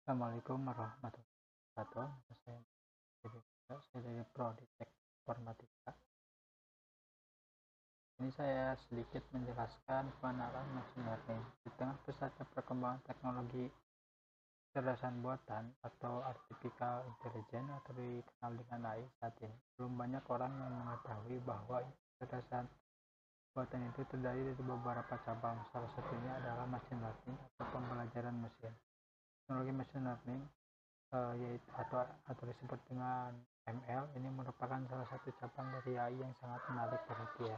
Assalamualaikum warahmatullahi wabarakatuh. Saya dari Prodi Teknik Informatika. Ini saya sedikit menjelaskan pengenalan machine learning. Di tengah pesatnya perkembangan teknologi kecerdasan buatan atau artificial intelligence atau dikenal dengan AI saat ini, belum banyak orang yang mengetahui bahwa kecerdasan buatan itu terdiri dari beberapa cabang. Salah satunya adalah machine learning atau pembelajaran mesin. Teknologi machine learning yaitu atau disebut dengan ML, ini merupakan salah satu cabang dari AI yang sangat menarik perhatian.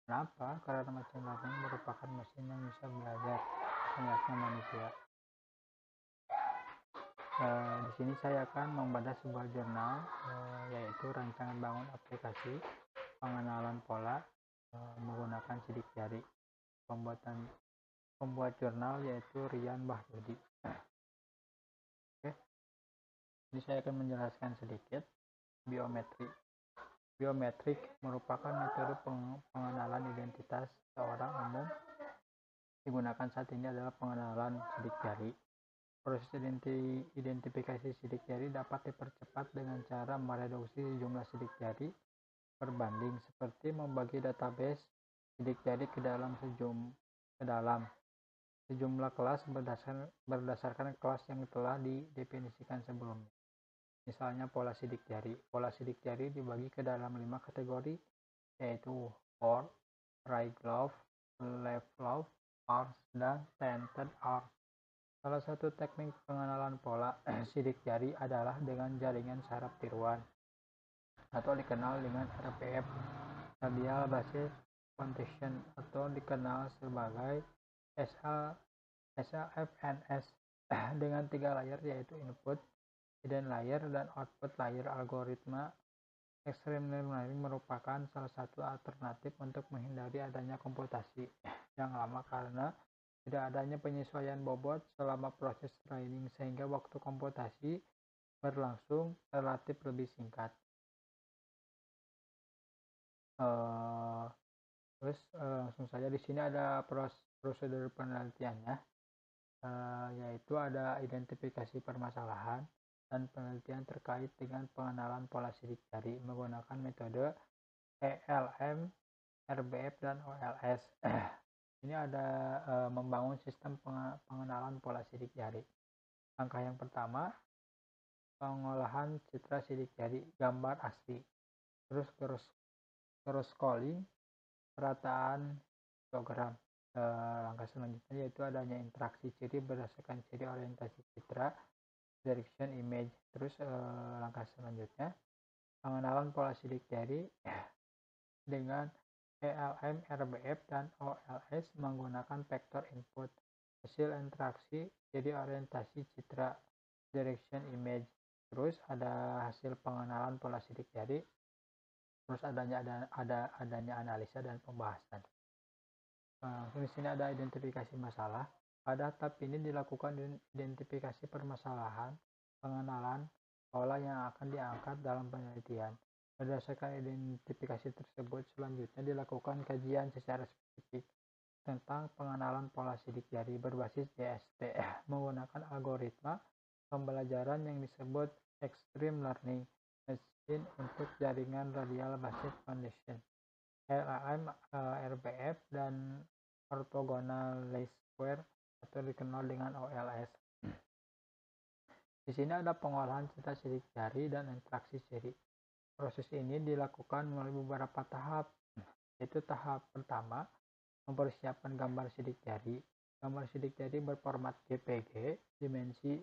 Kenapa? Karena machine learning merupakan mesin yang bisa belajar layaknya manusia. Di sini saya akan membaca sebuah jurnal, yaitu rancangan bangun aplikasi pengenalan pola menggunakan sidik jari. Pembuat jurnal yaitu Rian Bahdudi. Oke, ini saya akan menjelaskan sedikit biometri. Biometrik merupakan metode pengenalan identitas seorang umum. Digunakan saat ini adalah pengenalan sidik jari. Proses identifikasi sidik jari dapat dipercepat dengan cara mereduksi jumlah sidik jari berbanding, seperti membagi database sidik jari ke dalam sejumlah kelas berdasarkan kelas yang telah didefinisikan sebelumnya. Misalnya pola sidik jari. Pola sidik jari dibagi ke dalam 5 kategori, yaitu forward, right glove, left glove, arms, dan centered arms. Salah satu teknik pengenalan pola sidik jari adalah dengan jaringan saraf tiruan atau dikenal dengan RBF, Radial Basis Foundation, atau dikenal sebagai SLFNS dengan 3 layer, yaitu input, hidden layer, dan output layer. Algoritma extreme learning merupakan salah satu alternatif untuk menghindari adanya komputasi yang lama karena tidak adanya penyesuaian bobot selama proses training, sehingga waktu komputasi berlangsung relatif lebih singkat. Langsung saja, di sini ada prosedur penelitiannya, yaitu ada identifikasi permasalahan dan penelitian terkait dengan pengenalan pola sidik jari menggunakan metode ELM, RBF, dan OLS. Ini ada membangun sistem pengenalan pola sidik jari. Langkah yang pertama, pengolahan citra sidik jari gambar asli, terus calling, perataan histogram. Langkah selanjutnya yaitu adanya interaksi ciri berdasarkan ciri orientasi citra, direction image. Terus langkah selanjutnya, pengenalan pola sidik jari dengan ELM, RBF, dan OLS menggunakan vektor input, hasil interaksi, jadi orientasi citra, direction image. Terus ada hasil pengenalan pola sidik jari, terus adanya analisa dan pembahasan. Di sini ada identifikasi masalah. Pada tahap ini dilakukan identifikasi permasalahan pengenalan pola yang akan diangkat dalam penelitian. Berdasarkan identifikasi tersebut, selanjutnya dilakukan kajian secara spesifik tentang pengenalan pola sidik jari berbasis DST menggunakan algoritma pembelajaran yang disebut Extreme Learning Machine untuk jaringan Radial Basis Foundation, LAM, RBF, dan Orthogonal Least Square atau dikenal dengan OLS. Di sini ada pengolahan citra sidik jari dan interaksi ciri. Proses ini dilakukan melalui beberapa tahap, yaitu tahap pertama, mempersiapkan gambar sidik jari. Gambar sidik jari berformat JPG, dimensi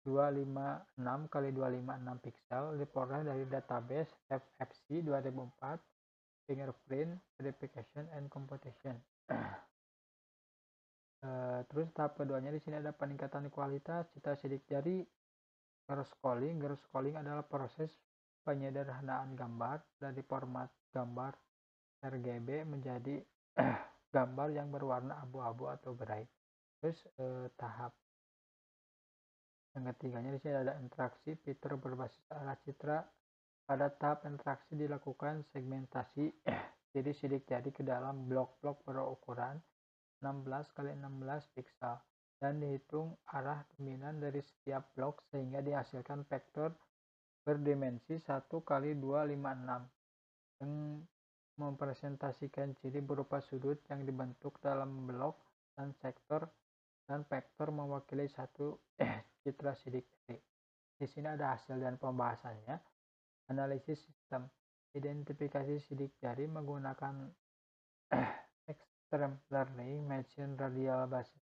256 x 256 pixel, diperoleh dari database FFC 2004, Fingerprint Verification and Computation. Terus tahap keduanya, di sini ada peningkatan kualitas citra sidik jari. Gross calling adalah proses penyederhanaan gambar dari format gambar RGB menjadi gambar yang berwarna abu-abu atau gray. Terus tahap yang ketiganya, di sini ada interaksi fitur berbasis arah citra. Pada tahap interaksi dilakukan segmentasi jadi sidik jari ke dalam blok-blok berukuran 16 x 16 pixel. dan dihitung arah dominan dari setiap blok sehingga dihasilkan vektor berdimensi 1 kali 2, 5, 6 yang mempresentasikan ciri berupa sudut yang dibentuk dalam blok dan sektor dan vektor mewakili satu citra sidik jari. Di sini ada hasil dan pembahasannya. Analisis sistem. Identifikasi sidik jari menggunakan Extreme Learning Machine Radial Basis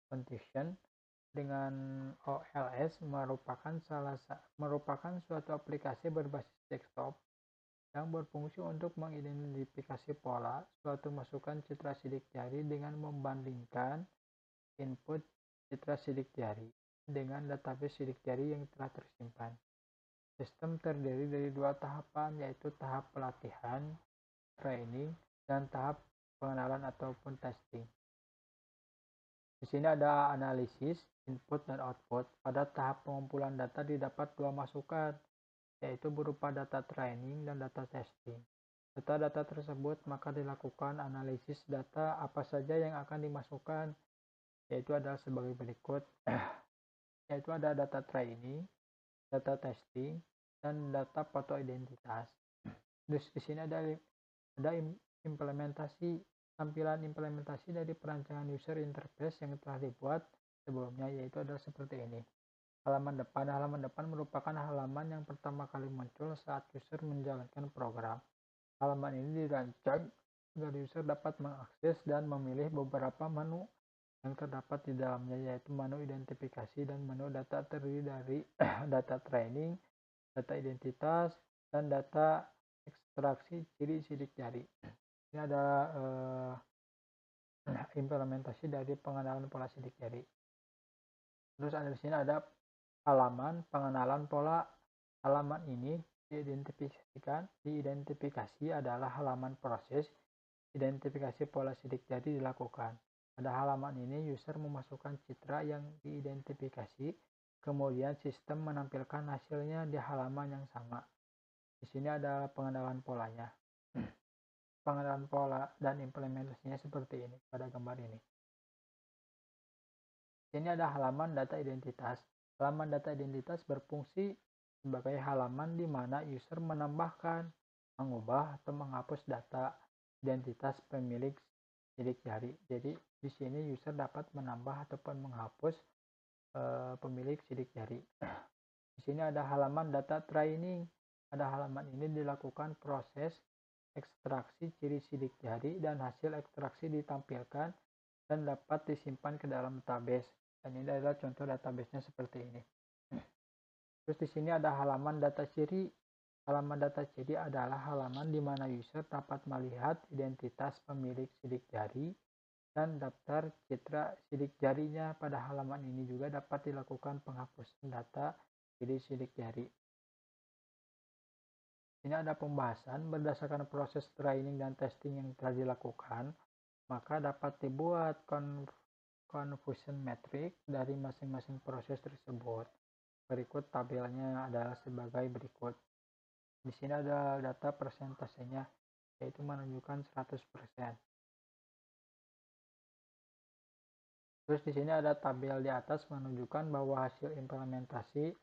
Function dengan OLS merupakan suatu aplikasi berbasis desktop yang berfungsi untuk mengidentifikasi pola suatu masukan citra sidik jari dengan membandingkan input citra sidik jari dengan database sidik jari yang telah tersimpan. Sistem terdiri dari dua tahapan, yaitu tahap pelatihan, training, dan tahap pengenalan ataupun testing. Di sini ada analisis, input, dan output. Pada tahap pengumpulan data didapat dua masukan, yaitu berupa data training dan data testing. Data-data tersebut maka dilakukan analisis data apa saja yang akan dimasukkan, yaitu adalah sebagai berikut, yaitu ada data training, data testing, dan data foto identitas. Terus di sini ada tampilan implementasi dari perancangan user interface yang telah dibuat sebelumnya, yaitu adalah seperti ini. Halaman depan. Halaman depan merupakan halaman yang pertama kali muncul saat user menjalankan program. Halaman ini dirancang agar user dapat mengakses dan memilih beberapa menu yang terdapat di dalamnya, yaitu menu identifikasi dan menu data terdiri dari data training, data identitas, dan data ekstraksi ciri sidik jari. Ini adalah implementasi dari pengenalan pola sidik jari. Terus di sini ada halaman pengenalan pola. Halaman ini diidentifikasi adalah halaman proses identifikasi pola sidik jari dilakukan. Pada halaman ini, user memasukkan citra yang diidentifikasi, kemudian sistem menampilkan hasilnya di halaman yang sama. Di sini ada pengenalan polanya. Pengenalan pola dan implementasinya seperti ini pada gambar ini. Di sini ada halaman data identitas. Halaman data identitas berfungsi sebagai halaman di mana user menambahkan, mengubah, atau menghapus data identitas pemilik sidik jari. Jadi di sini user dapat menambah ataupun menghapus pemilik sidik jari. Di sini ada halaman data training. Pada halaman ini dilakukan proses ekstraksi ciri sidik jari dan hasil ekstraksi ditampilkan dan dapat disimpan ke dalam database. Dan ini adalah contoh database-nya seperti ini. Terus di sini ada halaman data ciri. Halaman data ciri adalah halaman di mana user dapat melihat identitas pemilik sidik jari dan daftar citra sidik jarinya. Pada halaman ini juga dapat dilakukan penghapusan data ciri sidik jari. Ini ada pembahasan berdasarkan proses training dan testing yang telah dilakukan, maka dapat dibuat confusion matrix dari masing-masing proses tersebut. Berikut tabelnya adalah sebagai berikut. Di sini ada data persentasenya, yaitu menunjukkan 100%. Terus di sini ada tabel di atas menunjukkan bahwa hasil implementasi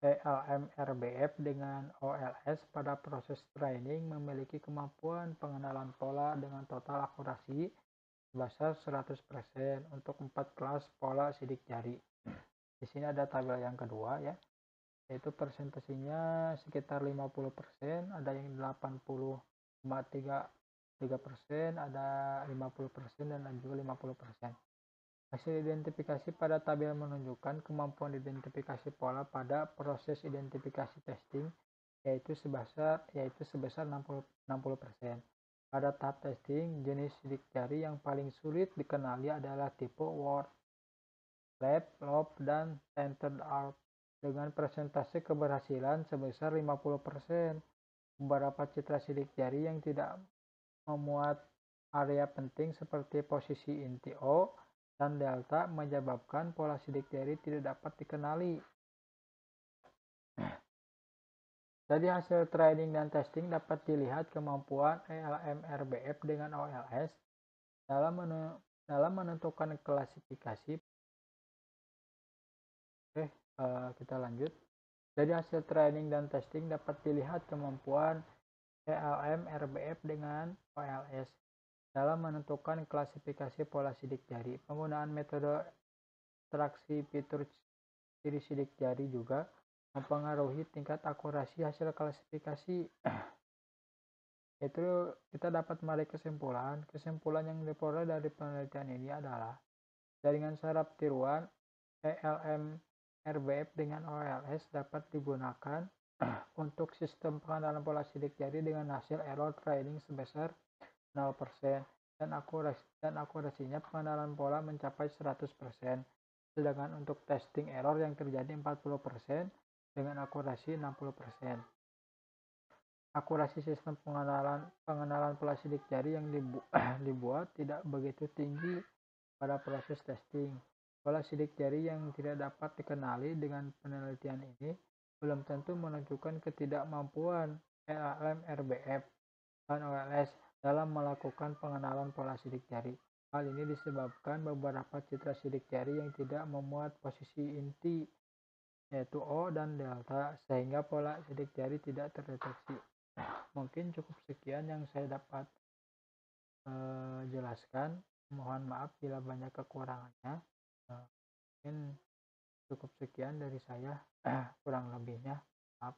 ELM-RBF dengan OLS pada proses training memiliki kemampuan pengenalan pola dengan total akurasi sebesar 100% untuk 4 kelas pola sidik jari. Di sini ada tabel yang kedua ya, yaitu presentasinya sekitar 50%, ada yang 80,3%, ada 50%, dan juga 50%. Hasil identifikasi pada tabel menunjukkan kemampuan identifikasi pola pada proses identifikasi testing, yaitu sebesar 60%. Pada tahap testing, jenis sidik jari yang paling sulit dikenali adalah tipe word, left, lobe, dan centered out dengan persentase keberhasilan sebesar 50%. Beberapa citra sidik jari yang tidak memuat area penting seperti posisi inti O dan delta menyebabkan pola sidik jari tidak dapat dikenali. Dari hasil training dan testing dapat dilihat kemampuan ELM-RBF dengan OLS dalam menentukan klasifikasi Oke, kita lanjut. Dari hasil training dan testing dapat dilihat kemampuan ELM RBF dengan OLS dalam menentukan klasifikasi pola sidik jari. Penggunaan metode ekstraksi fitur ciri sidik jari juga mempengaruhi tingkat akurasi hasil klasifikasi. Itu kita dapat menarik kesimpulan. Kesimpulan yang diperoleh dari penelitian ini adalah jaringan saraf tiruan ELM RBF dengan OLS dapat digunakan untuk sistem pengenalan pola sidik jari dengan hasil error training sebesar 0% dan akurasinya pengenalan pola mencapai 100%. Sedangkan untuk testing error yang terjadi 40% dengan akurasi 60%. Akurasi sistem pengenalan pola sidik jari yang dibuat tidak begitu tinggi pada proses testing. Pola sidik jari yang tidak dapat dikenali dengan penelitian ini belum tentu menunjukkan ketidakmampuan ELM RBF dan OLS dalam melakukan pengenalan pola sidik jari. Hal ini disebabkan beberapa citra sidik jari yang tidak memuat posisi inti yaitu O dan delta sehingga pola sidik jari tidak terdeteksi. Mungkin cukup sekian yang saya dapat jelaskan. Mohon maaf bila banyak kekurangannya. Mungkin cukup sekian dari saya. Kurang lebihnya maaf.